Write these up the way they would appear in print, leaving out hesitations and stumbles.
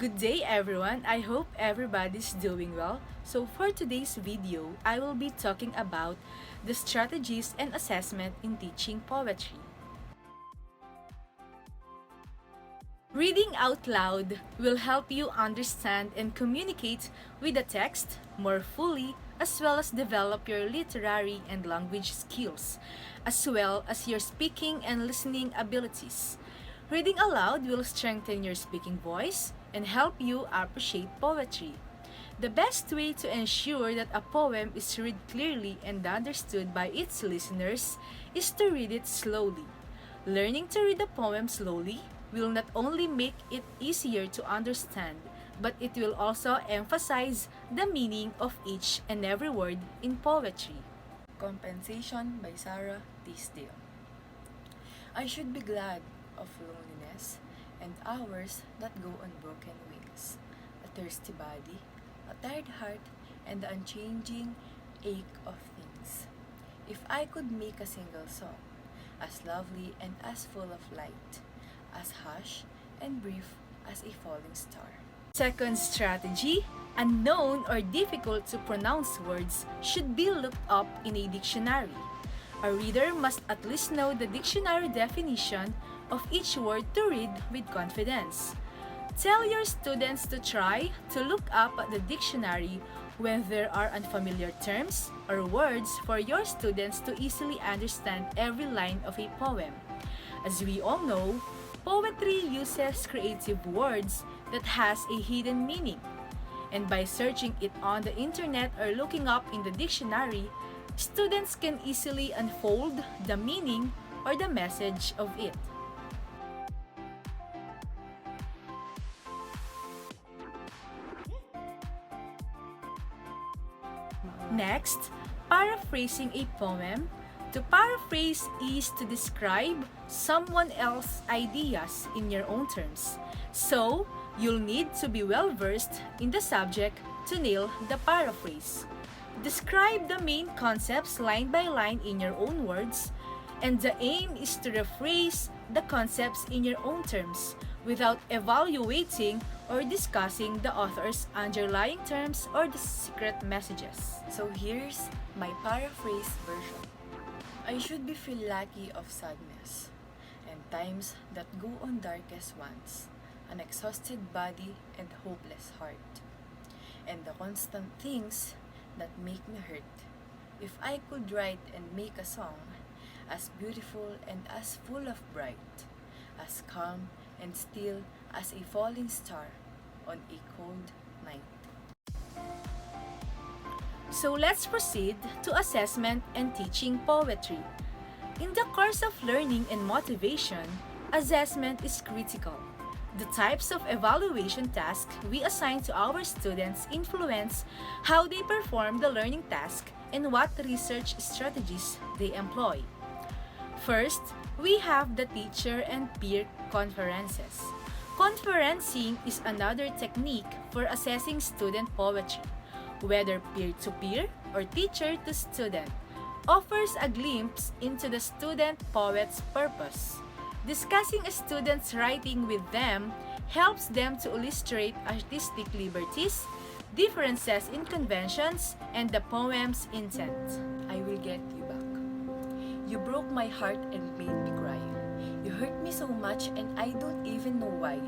Good day everyone, I hope everybody's doing well. So for today's video, I will be talking about the strategies and assessment in teaching poetry. Reading out loud will help you understand and communicate with the text more fully, as well as develop your literary and language skills, as well as your speaking and listening abilities. Reading aloud will strengthen your speaking voice and help you appreciate poetry. The best way to ensure that a poem is read clearly and understood by its listeners is to read it slowly. Learning to read a poem slowly will not only make it easier to understand, but it will also emphasize the meaning of each and every word in poetry. Compensation by Sarah Tisdale. I should be glad of loneliness and hours that go on broken wings, a thirsty body, a tired heart, and the unchanging ache of things. If I could make a single song, as lovely and as full of light, as hush and brief as a falling star. Second strategy, unknown or difficult to pronounce words should be looked up in a dictionary. A reader must at least know the dictionary definition of each word to read with confidence. Tell your students to try to look up at the dictionary when there are unfamiliar terms or words for your students to easily understand every line of a poem. As we all know, poetry uses creative words that has a hidden meaning. And by searching it on the internet or looking up in the dictionary, students can easily unfold the meaning or the message of it. Next, paraphrasing a poem. To paraphrase is to describe someone else's ideas in your own terms. So, you'll need to be well versed in the subject to nail the paraphrase. Describe the main concepts line by line in your own words, and the aim is to rephrase the concepts in your own terms without evaluating or discussing the author's underlying terms or the secret messages. So here's my paraphrase version. I should be feel lucky of sadness, and times that go on darkest ones, an exhausted body and hopeless heart, and the constant things that make me hurt. If I could write and make a song, as beautiful and as full of bright, as calm and still as a falling star on a cold night. So let's proceed to assessment and teaching poetry. In the course of learning and motivation, assessment is critical. The types of evaluation tasks we assign to our students influence how they perform the learning task and what research strategies they employ. First, we have the teacher and peer conferences. Conferencing is another technique for assessing student poetry, whether peer-to-peer or teacher-to-student, offers a glimpse into the student poet's purpose. Discussing a student's writing with them helps them to illustrate artistic liberties, differences in conventions, and the poem's intent. I will get you back. You broke my heart and made me cry. You hurt me so much and I don't even know why.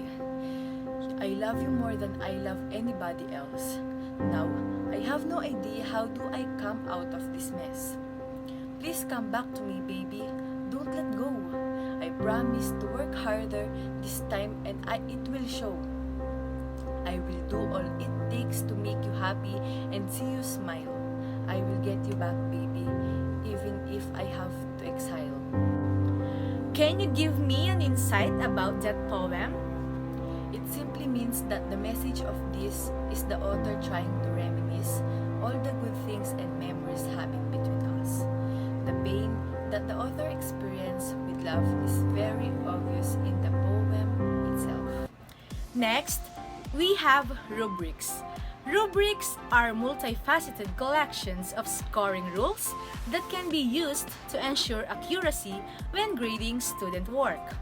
I love you more than I love anybody else. Now, I have no idea how do I come out of this mess. Please come back to me, baby. Don't let go. I promise to work harder this time and it will show. I will do all it takes to make you happy and see you smile. I will get you back, baby, even if I have to exile. Can you give me an insight about that poem? It simply means that the message of this is the author trying to reminisce all the good things and memories happened between us. The pain that the author experienced with love is very obvious in the poem itself. Next, we have rubrics. Rubrics are multifaceted collections of scoring rules that can be used to ensure accuracy when grading student work.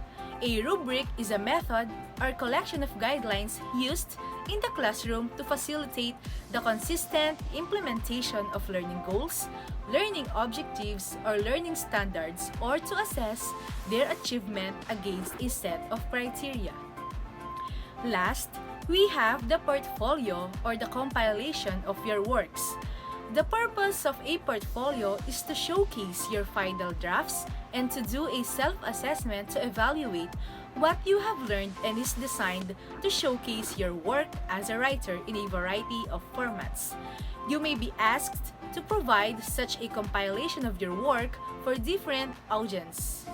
A rubric is a method or collection of guidelines used in the classroom to facilitate the consistent implementation of learning goals, learning objectives, or learning standards, or to assess their achievement against a set of criteria. Last, we have the portfolio or the compilation of your works. The purpose of a portfolio is to showcase your final drafts and to do a self-assessment to evaluate what you have learned, and is designed to showcase your work as a writer in a variety of formats. You may be asked to provide such a compilation of your work for different audiences.